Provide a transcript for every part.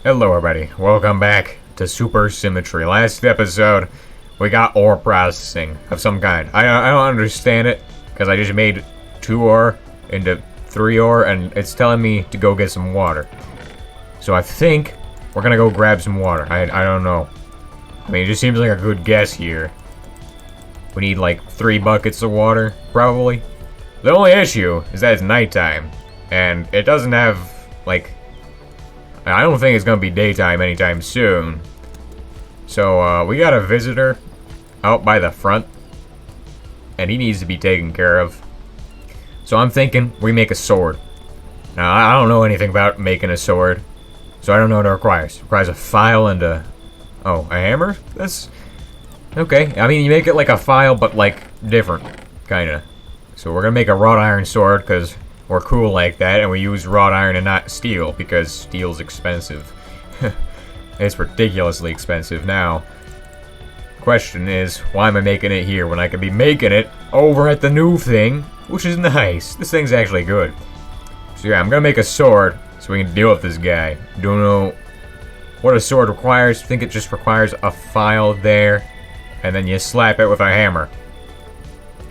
Hello everybody, welcome back to Super Symmetry. Last episode, we got ore processing of some kind. I don't understand it, because I just made 2 ore into 3 ore, and it's telling me to go get some water. So I think we're gonna go grab some water. I don't know. I mean, it just seems like a good guess here. We need like 3 buckets of water, probably. The only issue is that it's nighttime, and it doesn't have, like... I don't think it's gonna be daytime anytime soon. So, we got a visitor out by the front, and he needs to be taken care of. So I'm thinking we make a sword. Now, I don't know anything about making a sword, so I don't know what it requires. It requires a file and a... Oh, a hammer? That's... Okay, I mean, you make it like a file, but like, different, kinda. So we're gonna make a wrought iron sword, because... we're cool like that, and we use wrought iron and not steel, because steel's expensive. It's ridiculously expensive. Now, question is, why am I making it here when I could be making it over at the new thing, which is nice. This thing's actually good. So yeah, I'm gonna make a sword, so we can deal with this guy. Don't know what a sword requires. I think it just requires a file there, and then you slap it with a hammer.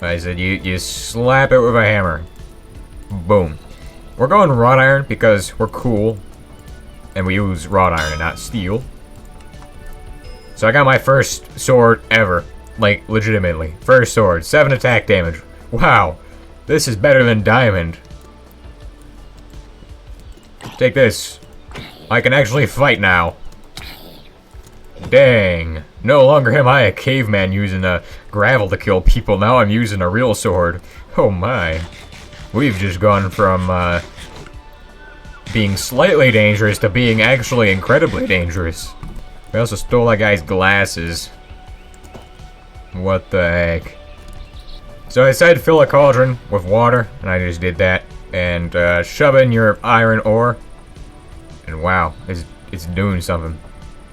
I said you slap it with a hammer. Boom. We're going wrought iron because we're cool. And we use wrought iron and not steel. So I got my first sword ever. Like, legitimately. First sword. 7 attack damage. Wow. This is better than diamond. Take this. I can actually fight now. Dang. No longer am I a caveman using gravel to kill people. Now I'm using a real sword. Oh my. We've just gone from, being slightly dangerous to being actually incredibly dangerous. We also stole that guy's glasses. What the heck? So I decided to fill a cauldron with water, and I just did that. And, shove in your iron ore. And wow, it's doing something.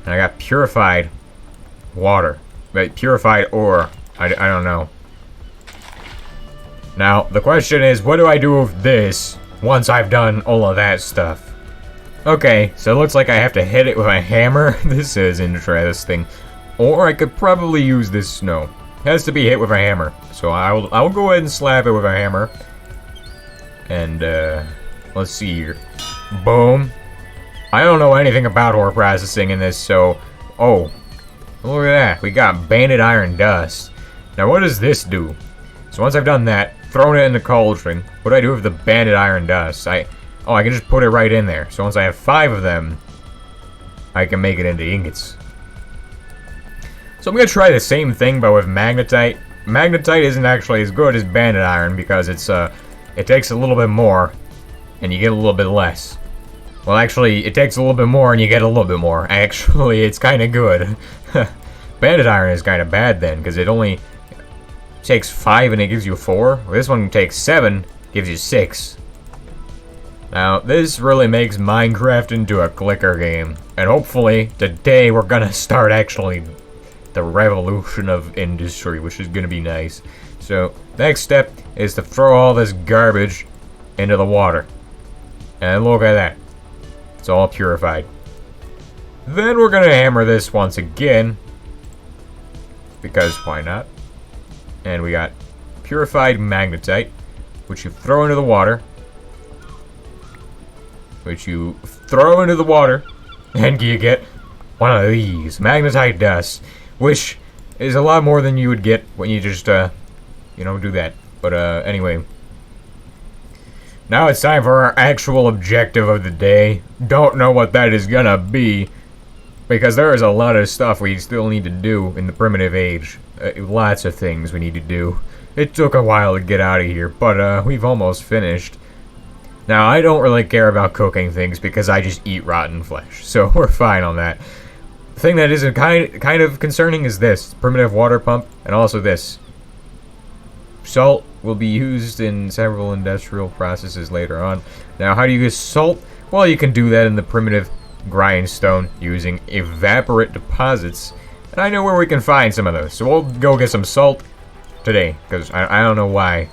And I got purified water. But purified ore. I don't know. Now, the question is, what do I do with this once I've done all of that stuff? Okay, so it looks like I have to hit it with a hammer. This is interesting. Or I could probably use this snow. It has to be hit with a hammer. So I'll go ahead and slap it with a hammer. And, let's see here. Boom. I don't know anything about ore processing in this, so... Oh, look at that. We got banded iron dust. Now, what does this do? So once I've done that, thrown it in the cauldron, what do I do with the banded iron dust? I can just put it right in there. So once I have 5 of them, I can make it into ingots. So I'm going to try the same thing, but with magnetite. Magnetite isn't actually as good as banded iron because it takes a little bit more, and you get a little bit less. Well, actually, it takes a little bit more, and you get a little bit more. Actually, it's kind of good. Banded iron is kind of bad then, because it only... takes 5 and it gives you 4. Well, this one takes 7, gives you 6. Now, this really makes Minecraft into a clicker game. And hopefully, today we're gonna start actually the revolution of industry, which is gonna be nice. So, next step is to throw all this garbage into the water. And look at that. It's all purified. Then we're gonna hammer this once again. Because why not? And we got purified magnetite, which you throw into the water. And you get one of these, magnetite dust, which is a lot more than you would get when you just, you know, do that. But, anyway. Now it's time for our actual objective of the day. Don't know what that is gonna be, because there is a lot of stuff we still need to do in the primitive age. Lots of things we need to do. It took a while to get out of here, but we've almost finished. Now, I don't really care about cooking things because I just eat rotten flesh, so we're fine on that. The thing that isn't kind of concerning is this, primitive water pump, and also this. Salt will be used in several industrial processes later on. Now, how do you use salt? Well, you can do that in the primitive grindstone using evaporate deposits. And I know where we can find some of those. So we'll go get some salt today. Because I don't know why.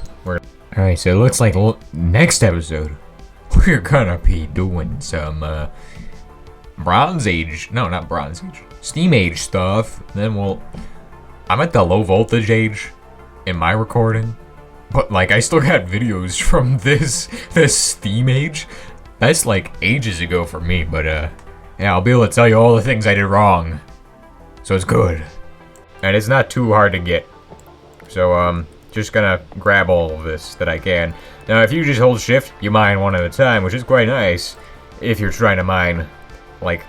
Alright, so it looks like next episode, we're gonna be doing some Bronze Age. No, not Bronze Age. Steam Age stuff. Then I'm at the low voltage age in my recording. But, like, I still got videos from this Steam Age. That's, like, ages ago for me. But, yeah, I'll be able to tell you all the things I did wrong. So it's good. And it's not too hard to get. So, just gonna grab all of this that I can. Now, if you just hold shift, you mine one at a time, which is quite nice if you're trying to mine, like,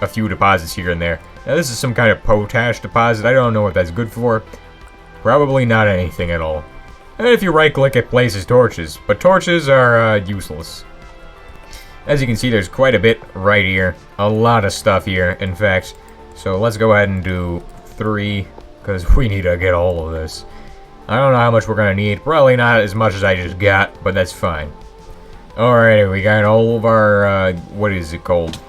a few deposits here and there. Now, this is some kind of potash deposit. I don't know what that's good for. Probably not anything at all. And if you right-click, it places torches. But torches are, useless. As you can see, there's quite a bit right here. A lot of stuff here, in fact. So, let's go ahead and do 3, because we need to get all of this. I don't know how much we're gonna need. Probably not as much as I just got, but that's fine. Alrighty, we got all of our, what is it called?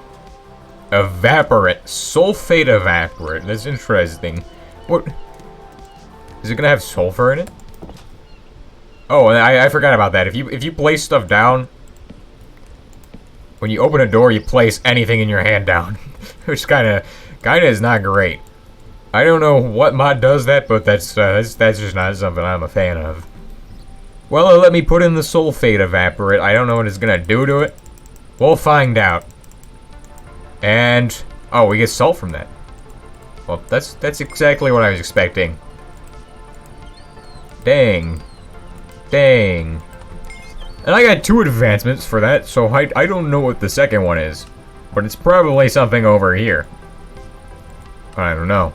Evaporate. Sulfate evaporate. That's interesting. What? Is it gonna have sulfur in it? Oh, and I forgot about that. If you place stuff down, when you open a door, you place anything in your hand down. Which kinda is not great. I don't know what mod does that, but that's just not something I'm a fan of. Well, let me put in the sulfate evaporate. I don't know what it's gonna do to it. We'll find out. And oh, we get salt from that. Well, that's exactly what I was expecting. Dang. Dang. And I got 2 advancements for that, so I don't know what the second one is. But it's probably something over here. I don't know.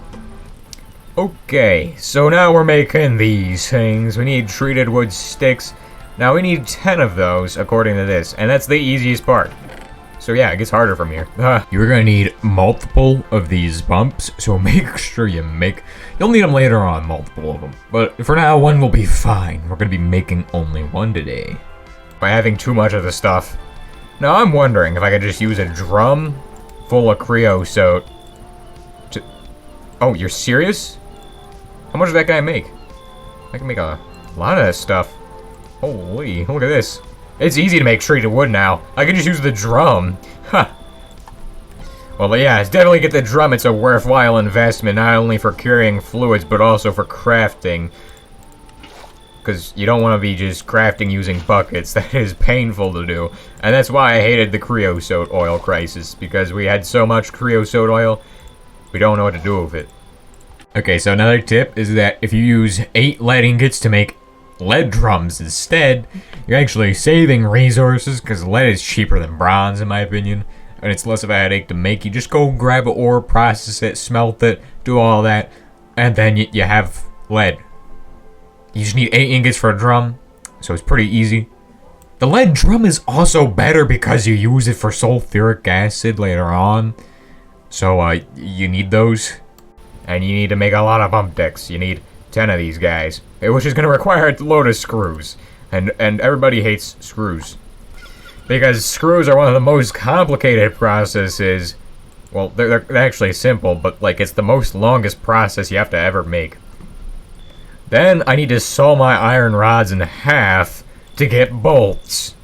Okay, so now we're making these things. We need treated wood sticks. Now we need 10 of those, according to this, and that's the easiest part. So yeah, it gets harder from here. You're gonna need multiple of these bumps, so make sure you make... You'll need them later on, multiple of them. But for now, 1 will be fine. We're gonna be making only 1 today. By having too much of the stuff. Now I'm wondering if I could just use a drum full of creosote to... Oh, you're serious? How much of that can I make? I can make a lot of that stuff. Holy, look at this. It's easy to make treated wood now. I can just use the drum. Huh. Well, yeah, it's definitely get the drum. It's a worthwhile investment, not only for carrying fluids, but also for crafting. Because you don't want to be just crafting using buckets. That is painful to do. And that's why I hated the creosote oil crisis. Because we had so much creosote oil, we don't know what to do with it. Okay, so another tip is that if you use 8 lead ingots to make lead drums instead, you're actually saving resources because lead is cheaper than bronze in my opinion, and it's less of a headache to make. You just go grab an ore, process it, smelt it, do all that, and then you have lead. You just need 8 ingots for a drum, so it's pretty easy. The lead drum is also better because you use it for sulfuric acid later on, so you need those. And you need to make a lot of bump decks. You need 10 of these guys, which is going to require a load of screws. And everybody hates screws. Because screws are one of the most complicated processes. Well, they're actually simple, but like it's the most longest process you have to ever make. Then I need to saw my iron rods in half to get bolts.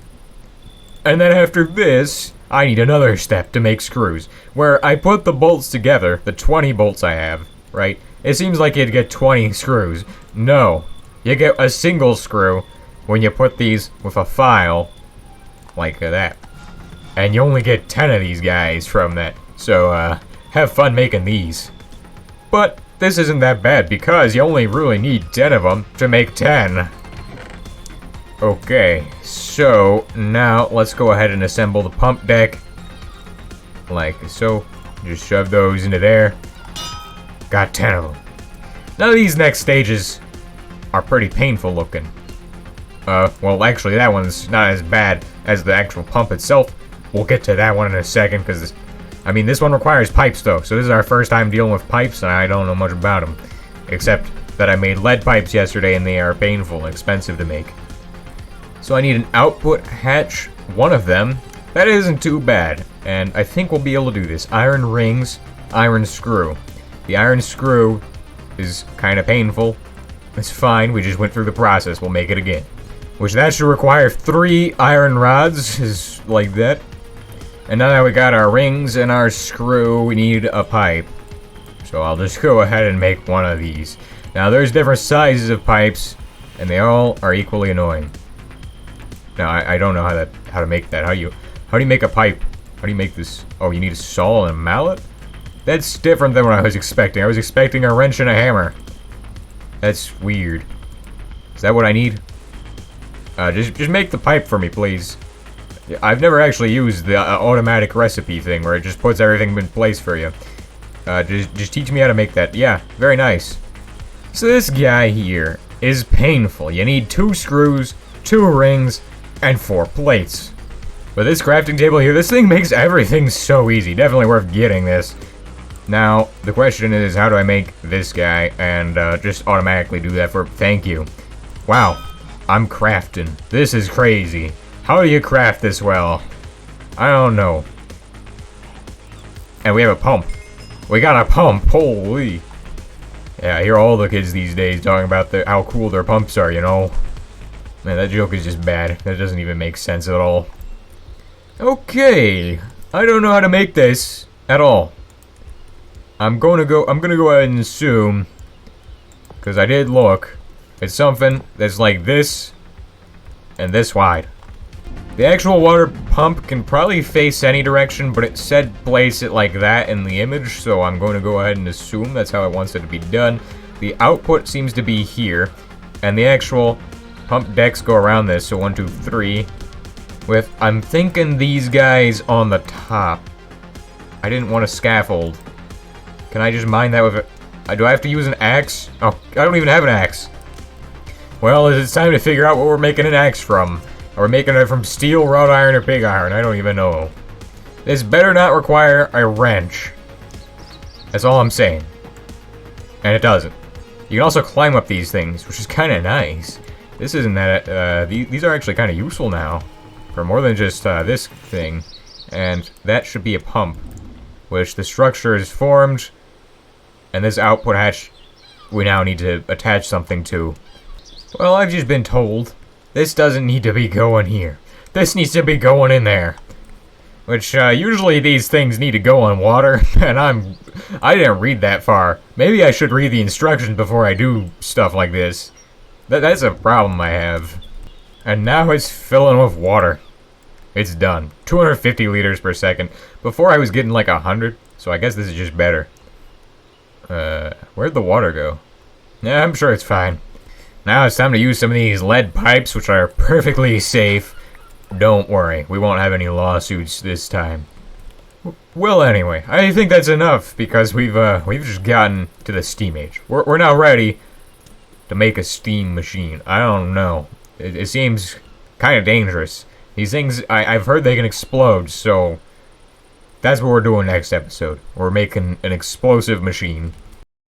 And then after this, I need another step to make screws, where I put the bolts together, the 20 bolts I have, right? It seems like you'd get 20 screws. No, you get a single screw when you put these with a file, like that. And you only get 10 of these guys from that, so have fun making these. But this isn't that bad, because you only really need 10 of them to make 10. Okay, so now let's go ahead and assemble the pump deck. Like so. Just shove those into there. Got 10 of them. Now these next stages are pretty painful looking. Well actually that one's not as bad as the actual pump itself. We'll get to that one in a second because I mean this one requires pipes though. So this is our first time dealing with pipes and I don't know much about them. Except that I made lead pipes yesterday and they are painful and expensive to make. So I need an output hatch, 1 of them. That isn't too bad, and I think we'll be able to do this. Iron rings, iron screw. The iron screw is kind of painful. It's fine, we just went through the process, we'll make it again. Which that should require 3 iron rods, is like that. And now that we got our rings and our screw, we need a pipe. So I'll just go ahead and make one of these. Now there's different sizes of pipes, and they all are equally annoying. Now I don't know how to make that. How do you make a pipe? How do you make this? Oh, you need a saw and a mallet? That's different than what I was expecting. I was expecting a wrench and a hammer. That's weird. Is that what I need? Just make the pipe for me, please. I've never actually used the automatic recipe thing where it just puts everything in place for you. Just teach me how to make that. Yeah, very nice. So this guy here is painful. You need 2 screws, 2 rings, and 4 plates. But this crafting table here, this thing makes everything so easy. Definitely worth getting this. Now, the question is, how do I make this guy and just automatically do that for... Thank you. Wow, I'm crafting. This is crazy. How do you craft this well? I don't know. And we have a pump. We got a pump, holy. Yeah, I hear all the kids these days talking about how cool their pumps are, you know? Man, that joke is just bad. That doesn't even make sense at all. Okay, I don't know how to make this at all. I'm gonna go ahead and assume, because I did look, it's something that's like this and this wide. The actual water pump can probably face any direction, but it said place it like that in the image, so I'm going to go ahead and assume that's how it wants it to be done. The output seems to be here, and the actual pump decks go around this, so 1, 2, 3. With, I'm thinking these guys on the top. I didn't want a scaffold. Can I just mine that with a... do I have to use an axe? Oh, I don't even have an axe. Well, it's time to figure out what we're making an axe from. Are we making it from steel, wrought iron, or pig iron? I don't even know. This better not require a wrench. That's all I'm saying. And it doesn't. You can also climb up these things, which is kind of nice. This isn't that... these are actually kind of useful now. For more than just this thing. And that should be a pump. Which the structure is formed. And this output hatch we now need to attach something to. Well, I've just been told this doesn't need to be going here. This needs to be going in there. Which, usually these things need to go on water, and I didn't read that far. Maybe I should read the instructions before I do stuff like this. That's a problem I have. And now it's filling with water. It's done. 250 liters per second. Before I was getting like 100, so I guess this is just better. Where'd the water go? Yeah, I'm sure it's fine. Now it's time to use some of these lead pipes, which are perfectly safe. Don't worry, we won't have any lawsuits this time. Well, anyway, I think that's enough because we've just gotten to the steam age. We're now ready to make a steam machine. I don't know. It seems kind of dangerous. These things, I've heard they can explode, so that's what we're doing next episode. We're making an explosive machine.